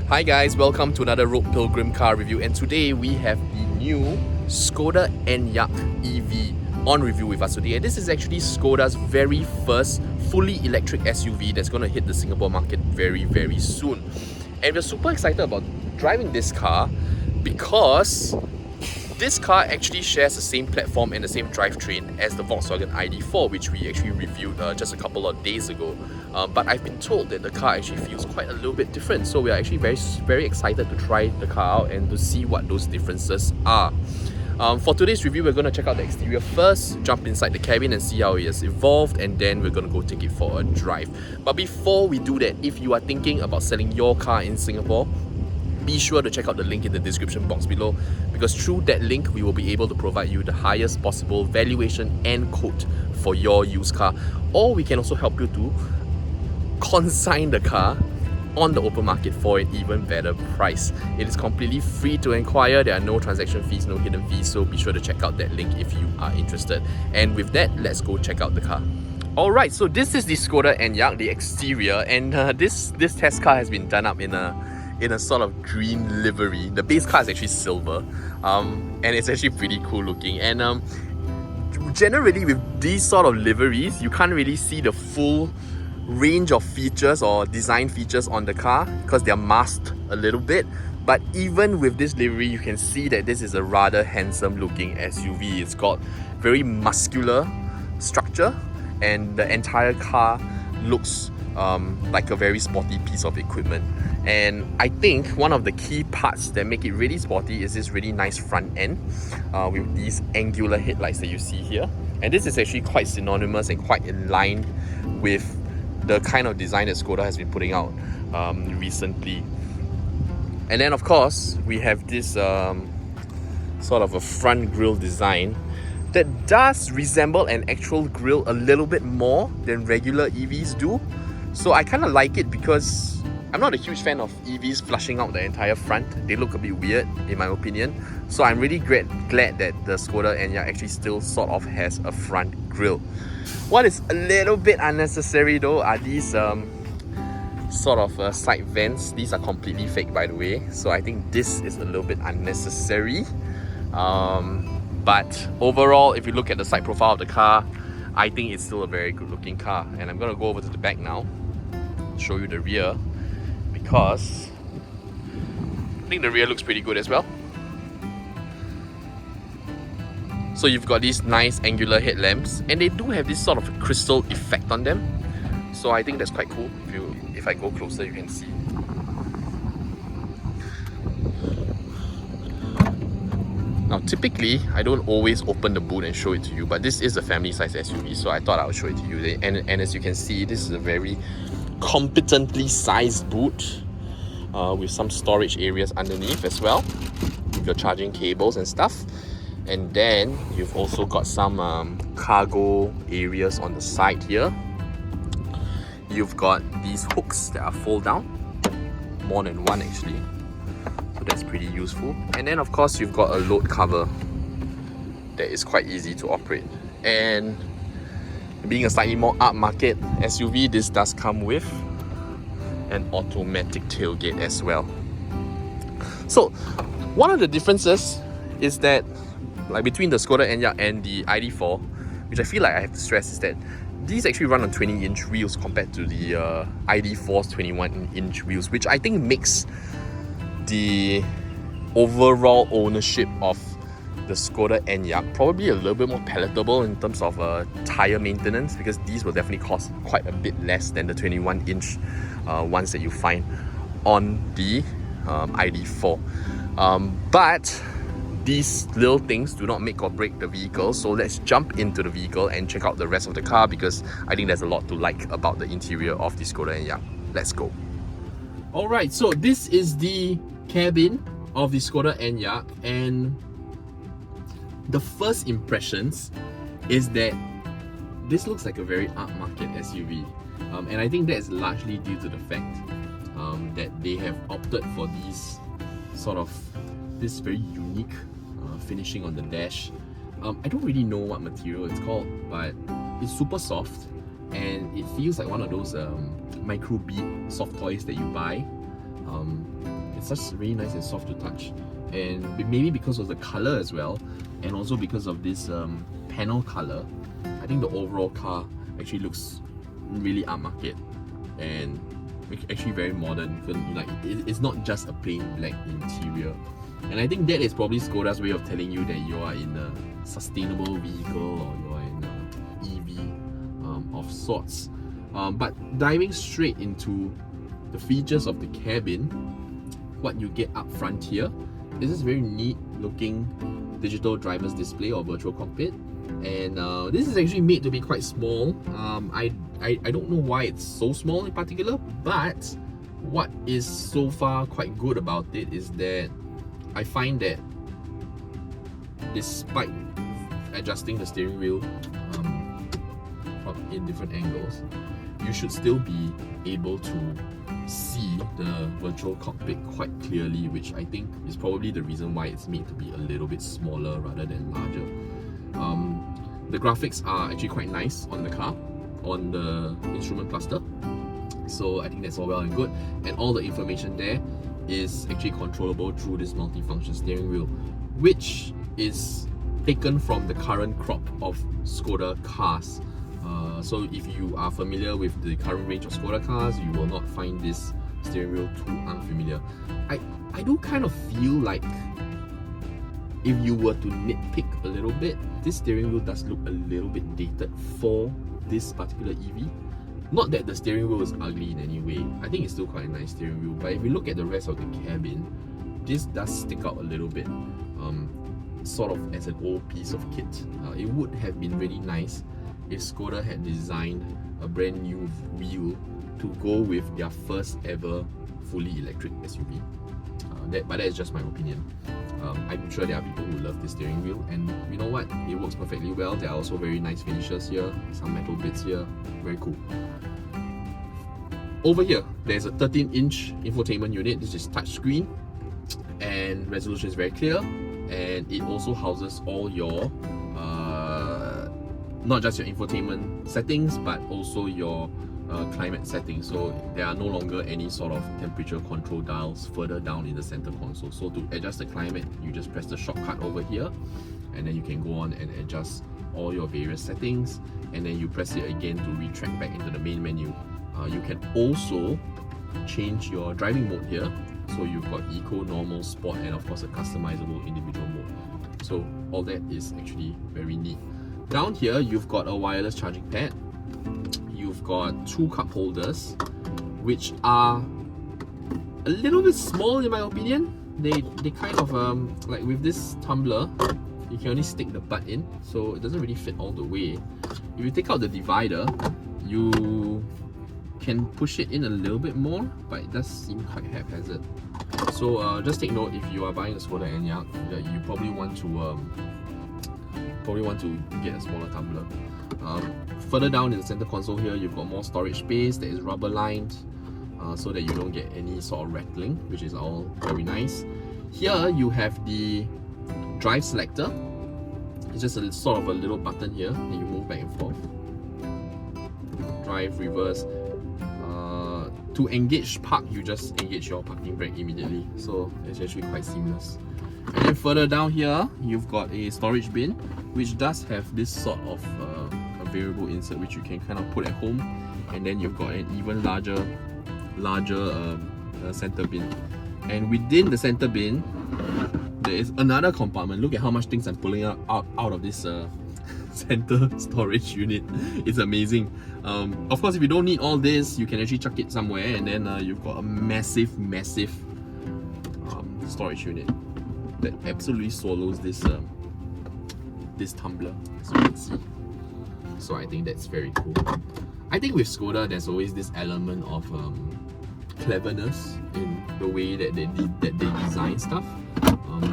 Hi guys, welcome to another Road Pilgrim car review, and today we have the new Skoda Enyaq EV on review with us today. And this is actually Skoda's very first fully electric SUV that's going to hit the Singapore market very soon. And we're super excited about driving this car because this car actually shares the same platform and the same drivetrain as the Volkswagen ID.4, which we actually reviewed just a couple of days ago. But I've been told that the car actually feels quite a little bit different, so we are actually very excited to try the car out and to see what those differences are. For today's review, we're going to check out the exterior first, jump inside the cabin and see how it has evolved, and then we're going to go take it for a drive. But before we do that, if you are thinking about selling your car in Singapore, be sure to check out the link in the description box below, because through that link we will be able to provide you the highest possible valuation and quote for your used car, or we can also help you to consign the car on the open market for an even better price. It is completely free to inquire. There are no transaction fees, no hidden fees, so be sure to check out that link if you are interested. And with that, let's go check out the car. Alright, so this is the Skoda Enyaq, the exterior, and this test car has been done up in a sort of green livery. The base car is actually silver, and it's actually pretty cool looking. And generally with these sort of liveries, you can't really see the full range of features or design features on the car because they're masked a little bit. But even with this livery, you can see that this is a rather handsome looking SUV. It's got very muscular structure, and the entire car looks like a very sporty piece of equipment. And I think one of the key parts that make it really sporty is this really nice front end with these angular headlights that you see here. And this is actually quite synonymous and quite in line with the kind of design that Skoda has been putting out recently. And then of course we have this sort of a front grille design that does resemble an actual grille a little bit more than regular EVs do. So I kind of like it because I'm not a huge fan of EVs flushing out the entire front. They look a bit weird in my opinion. So I'm really glad that the Skoda Enyaq actually still sort of has a front grille. What is a little bit unnecessary though are these sort of side vents. These are completely fake, by the way. So I think this is a little bit unnecessary. But overall, if you look at the side profile of the car, I think it's still a very good looking car. And I'm going to go over to the back now, show you the rear, because I think the rear looks pretty good as well. So you've got these nice angular headlamps, and they do have this sort of a crystal effect on them. So I think that's quite cool. If I go closer, you can see. Now typically, I don't always open the boot and show it to you, but this is a family size SUV, so I thought I would show it to you. And as you can see, this is a very competently sized boot with some storage areas underneath as well, with your charging cables and stuff. And then you've also got some cargo areas on the side here. You've got these hooks that are fold down, more than one actually, so that's pretty useful. And then of course you've got a load cover that is quite easy to operate. And being a slightly more upmarket SUV, this does come with an automatic tailgate as well. So one of the differences is that, like between the Skoda Enyaq and the ID.4, which I feel like I have to stress, is that these actually run on 20-inch wheels compared to the ID.4's 21-inch wheels, which I think makes the overall ownership of the Skoda Enyaq probably a little bit more palatable in terms of tyre maintenance, because these will definitely cost quite a bit less than the 21-inch ones that you find on the ID.4. But these little things do not make or break the vehicle, so let's jump into the vehicle and check out the rest of the car, because I think there's a lot to like about the interior of the Skoda Enyaq. Let's go. Alright, so this is the cabin of the Skoda Enyaq, and the first impressions is that this looks like a very upmarket SUV. And I think that is largely due to the fact that they have opted for this very unique finishing on the dash. I don't really know what material it's called, but it's super soft and it feels like one of those micro bead soft toys that you buy it's just really nice and soft to touch, and maybe because of the color as well, and also because of this panel color, I think the overall car actually looks really upmarket and actually very modern. Like it's not just a plain black interior, and I think that is probably Skoda's way of telling you that you are in a sustainable vehicle or you are in an EV of sorts. But diving straight into the features of the cabin, what you get up front here is this very neat looking digital driver's display or virtual cockpit, and this is actually made to be quite small. I don't know why it's so small in particular, but what is so far quite good about it is that I find that despite adjusting the steering wheel in different angles, you should still be able to see the virtual cockpit quite clearly, which I think is probably the reason why it's made to be a little bit smaller rather than larger. The graphics are actually quite nice on the car, on the instrument cluster, so I think that's all well and good, and all the information there is actually controllable through this multifunction steering wheel, which is taken from the current crop of Skoda cars. So if you are familiar with the current range of Skoda cars, you will not find this steering wheel too unfamiliar. I do kind of feel like if you were to nitpick a little bit, this steering wheel does look a little bit dated for this particular EV. Not that the steering wheel is ugly in any way, I think it's still quite a nice steering wheel, but if you look at the rest of the cabin, this does stick out a little bit, sort of as an old piece of kit. It would have been really nice if Skoda had designed a brand new wheel to go with their first ever fully electric SUV. But that is just my opinion. I'm sure there are people who love this steering wheel, and you know what? It works perfectly well. There are also very nice finishes here, some metal bits here, very cool. Over here, there's a 13-inch infotainment unit. This is touchscreen, and resolution is very clear, and it also houses all your not just your infotainment settings, but also your climate settings. So there are no longer any sort of temperature control dials further down in the center console. So to adjust the climate, you just press the shortcut over here, and then you can go on and adjust all your various settings, and then you press it again to retract back into the main menu. You can also change your driving mode here. So you've got Eco, Normal, Sport, and of course a customizable individual mode. So all that is actually very neat. Down here, you've got a wireless charging pad. You've got two cup holders, which are a little bit small in my opinion. They kind of like with this tumbler, you can only stick the butt in, so it doesn't really fit all the way. If you take out the divider, you can push it in a little bit more, but it does seem quite haphazard. So just take note, if you are buying a Skoda Enyaq, that you probably want to get a smaller tumbler. Further down in the center console here, you've got more storage space that is rubber lined, so that you don't get any sort of rattling, which is all very nice. Here you have the drive selector. It's just a sort of a little button here, and you move back and forth. Drive, reverse. To engage park, you just engage your parking brake immediately, so it's actually quite seamless. And then further down here, you've got a storage bin, which does have this sort of a variable insert which you can kind of put at home, and then you've got an even larger center bin. And within the center bin, there is another compartment. Look at how much things I'm pulling out of this center storage unit. It's amazing. Of course, if you don't need all this, you can actually chuck it somewhere, and then you've got a massive storage unit that absolutely swallows this this tumbler, as you can see. So I think that's very cool. I think with Skoda, there's always this element of cleverness in the way that they design stuff.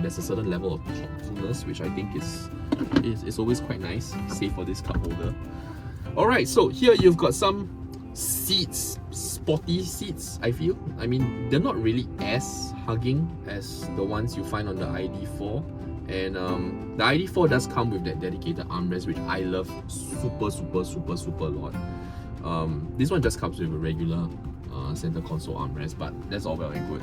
There's a certain level of thoughtfulness, which I think is always quite nice, save for this cup holder. Alright, so here you've got some seats, sporty seats, I feel. I mean, they're not really as hugging as the ones you find on the ID.4. And the ID.4 does come with that dedicated armrest, which I love super a lot. This one just comes with a regular center console armrest, but that's all well and good.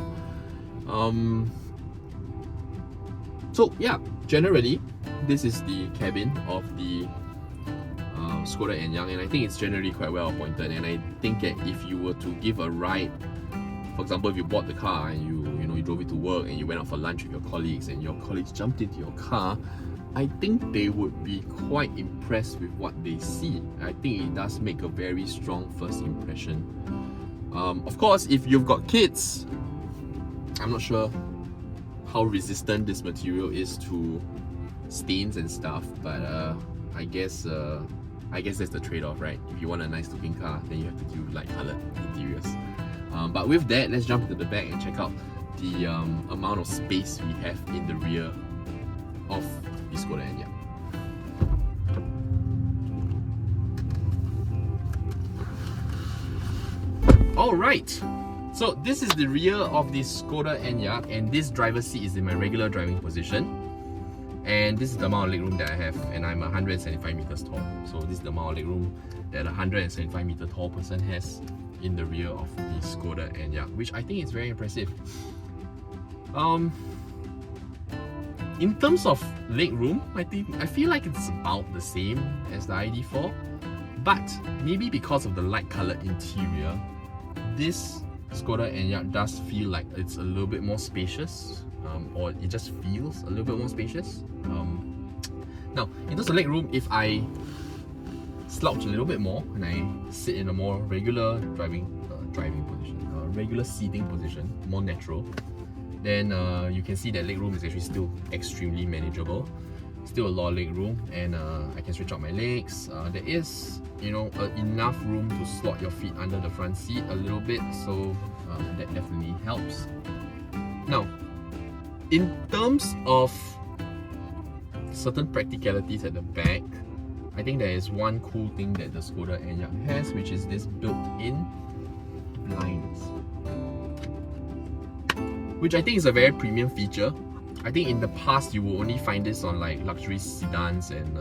So yeah, generally this is the cabin of the Skoda Enyaq, and I think it's generally quite well appointed. And I think that if you were to give a ride, for example, if you bought the car and you drove it to work and you went out for lunch with your colleagues and your colleagues jumped into your car, I think they would be quite impressed with what they see. I think it does make a very strong first impression. Of course, if you've got kids, I'm not sure how resistant this material is to stains and stuff, but I guess that's the trade-off, right? If you want a nice looking car, then you have to do light colored interiors. But with that, let's jump into the back and check out the amount of space we have in the rear of the Skoda Enyaq. Alright, so this is the rear of the Skoda Enyaq, and this driver's seat is in my regular driving position. And this is the amount of legroom that I have, and I'm 175 meters tall. So this is the amount of legroom that a 175 meter tall person has in the rear of the Skoda Enyaq, which I think is very impressive. In terms of legroom, I feel like it's about the same as the ID.4, but maybe because of the light colored interior, this Skoda Enyaq does feel like it's a little bit more spacious, or it just feels a little bit more spacious. Now, in terms of legroom, if I slouch a little bit more and I sit in a more regular driving position, regular seating position, more natural, then you can see that legroom is actually still extremely manageable. Still a lot of legroom, and I can stretch out my legs. There is, enough room to slot your feet under the front seat a little bit, so that definitely helps. Now, in terms of certain practicalities at the back, I think there is one cool thing that the Skoda Enyaq has, which is this built-in blinds, which I think is a very premium feature. I think in the past you will only find this on like luxury sedans and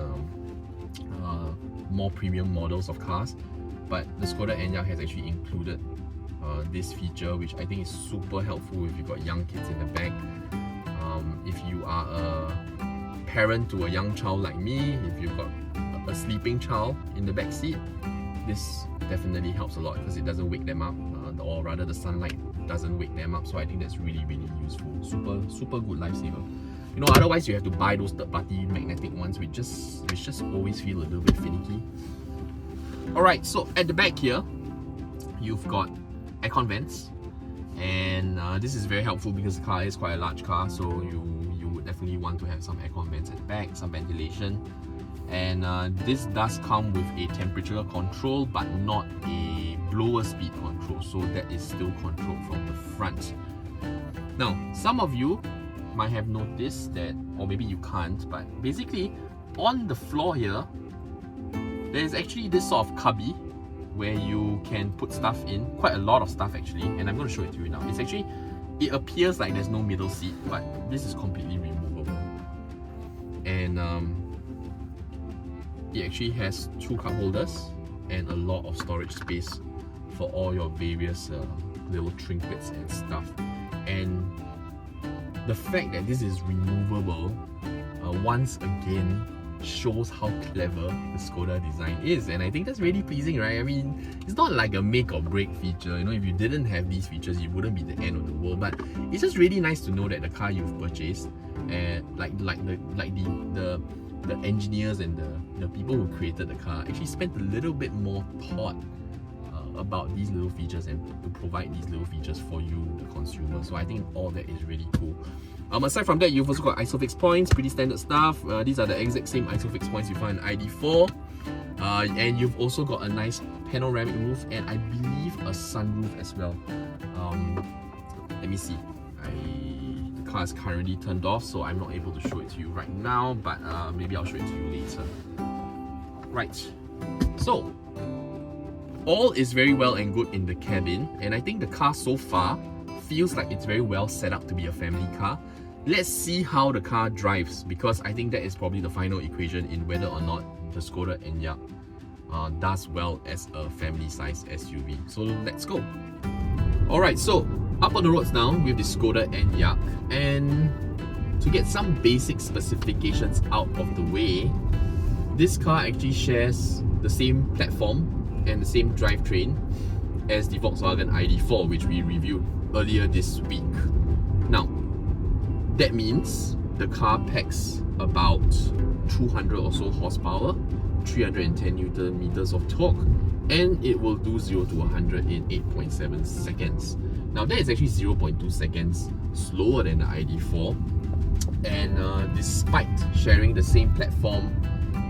more premium models of cars, but the Skoda Enyaq has actually included this feature, which I think is super helpful if you've got young kids in the back. If you are a parent to a young child like me, if you've got a sleeping child in the back seat, this definitely helps a lot because it doesn't wake them up, or rather the sunlight doesn't wake them up. So I think that's really useful. Super good lifesaver. Otherwise you have to buy those third-party magnetic ones, which just always feel a little bit finicky. Alright, so at the back here, you've got aircon vents, and this is very helpful because the car is quite a large car, so you would definitely want to have some aircon vents at the back, some ventilation. And this does come with a temperature control, but not a blower speed control, so that is still controlled from the front. Now, some of you might have noticed that, or maybe you can't, but basically on the floor here, there is actually this sort of cubby where you can put stuff in, quite a lot of stuff actually, and I'm going to show it to you now. It appears like there's no middle seat, but this is completely removable. And it actually has 2 cup holders and a lot of storage space for all your various little trinkets and stuff. And the fact that this is removable once again shows how clever the Skoda design is, and I think that's really pleasing, right? I mean, it's not like a make or break feature. If you didn't have these features, it wouldn't be the end of the world. But it's just really nice to know that the car you've purchased, and the engineers and the people who created the car actually spent a little bit more thought about these little features and to provide these little features for you, the consumer. So I think all that is really cool. Aside from that, you've also got ISOFIX points, pretty standard stuff. These are the exact same ISOFIX points you find in ID.4. And you've also got a nice panoramic roof, and I believe a sunroof as well. Let me see. The car is currently turned off, so I'm not able to show it to you right now, but maybe I'll show it to you later. Right. So, all is very well and good in the cabin, and I think the car so far feels like it's very well set up to be a family car. Let's see how the car drives, because I think that is probably the final equation in whether or not the Skoda Enyaq does well as a family size SUV. So let's go. Alright, so up on the roads now with the Skoda Enyaq, and to get some basic specifications out of the way, this car actually shares the same platform and the same drivetrain as the Volkswagen ID.4, which we reviewed earlier this week. Now, that means the car packs about 200 or so horsepower, 310 Newton meters of torque, and it will do 0 to 100 in 8.7 seconds. Now that is actually 0.2 seconds slower than the ID.4, and despite sharing the same platform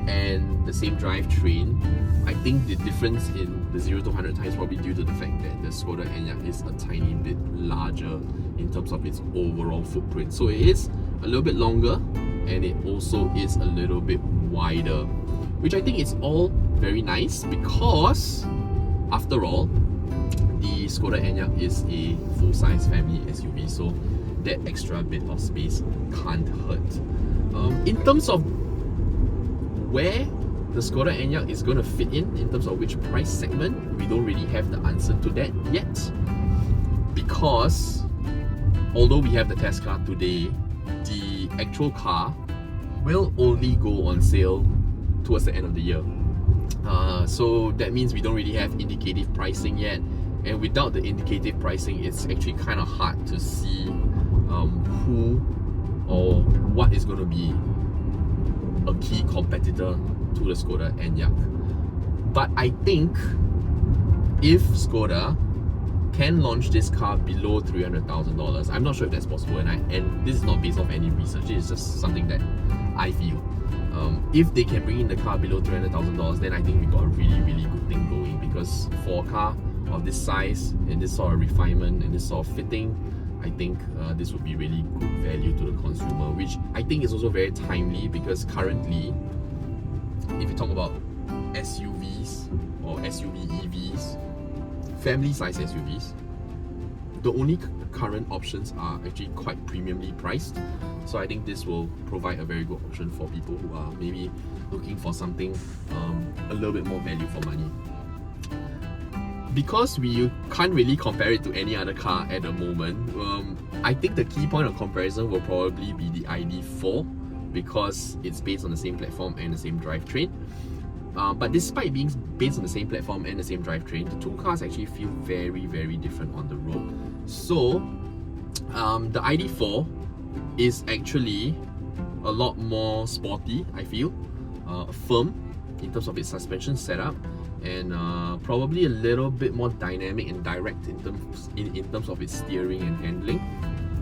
and the same drivetrain, I think the difference in the 0 to 100 time is probably due to the fact that the Skoda Enyaq is a tiny bit larger in terms of its overall footprint. So it is a little bit longer, and it also is a little bit wider, which I think is all very nice because, after all, the Skoda Enyaq is a full-size family SUV, so that extra bit of space can't hurt. In terms of where the Skoda Enyaq is going to fit in terms of which price segment, we don't really have the answer to that yet, because although we have the test car today, the actual car will only go on sale towards the end of the year. So that means we don't really have indicative pricing yet, and without the indicative pricing, it's actually kind of hard to see who or what is going to be a key competitor to the Skoda Enyaq. But I think if Skoda can launch this car below $300,000, I'm not sure if that's possible, and this is not based off any research, it's just something that I feel. If they can bring in the car below $300,000, then I think we got a really, really good thing going, because for a car of this size and this sort of refinement and this sort of fitting, I think this would be really good value to the consumer, which I think is also very timely, because currently, if you talk about SUVs or SUV EVs, family size SUVs, the only current options are actually quite premiumly priced. So I think this will provide a very good option for people who are maybe looking for something a little bit more value for money. Because we can't really compare it to any other car at the moment, I think the key point of comparison will probably be the ID.4, because it's based on the same platform and the same drivetrain. But despite being based on the same platform and the same drivetrain, the two cars actually feel very, very different on the road. So the ID.4 is actually a lot more sporty, I feel, firm in terms of its suspension setup, and probably a little bit more dynamic and direct in terms of its steering and handling.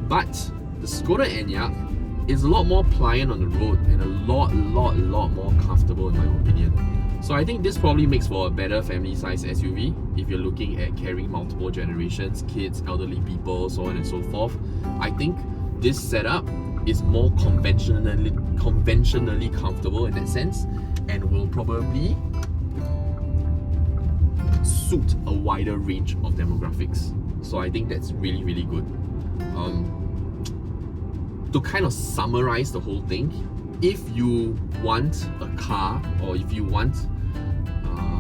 But the Skoda Enyaq is a lot more pliant on the road and a lot more comfortable, in my opinion. So I think this probably makes for a better family-size SUV if you're looking at carrying multiple generations, kids, elderly people, so on and so forth. I think this setup is more conventionally comfortable in that sense, and will probably suit a wider range of demographics. So I think that's really, really good. To kind of summarize the whole thing, if you want a car, or if you want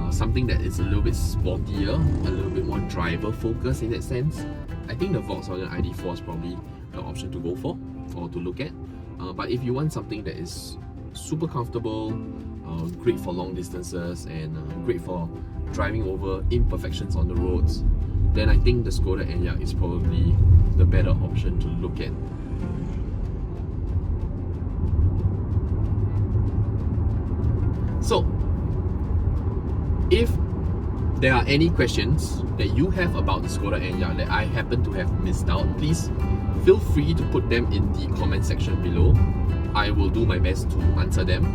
something that is a little bit sportier, a little bit more driver focused in that sense, I think the Volkswagen ID.4 is probably the option to go for or to look at. But if you want something that is super comfortable, great for long distances, and great for driving over imperfections on the roads, then I think the Skoda Enyaq is probably the better option to look at. So, if there are any questions that you have about the Skoda Enyaq that I happen to have missed out, please feel free to put them in the comment section below. I will do my best to answer them.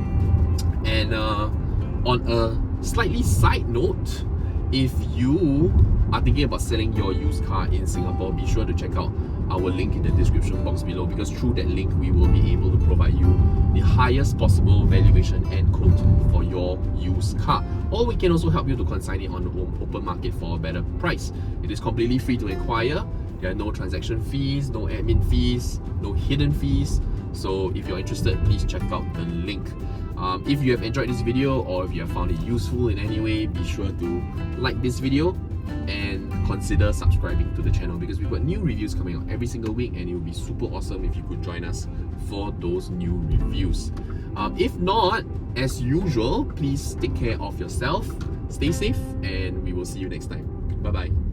And on a slightly side note, if you are thinking about selling your used car in Singapore, be sure to check out our link in the description box below, because through that link we will be able to provide you the highest possible valuation and quote for your used car, or we can also help you to consign it on the open market for a better price. It is completely free to acquire. There are no transaction fees, no admin fees, no hidden fees. So if you're interested, please check out the link. If you have enjoyed this video, or if you have found it useful in any way, be sure to like this video, and consider subscribing to the channel because we've got new reviews coming out every single week, and it would be super awesome if you could join us for those new reviews. If not, as usual, please take care of yourself, stay safe, and we will see you next time. Bye bye.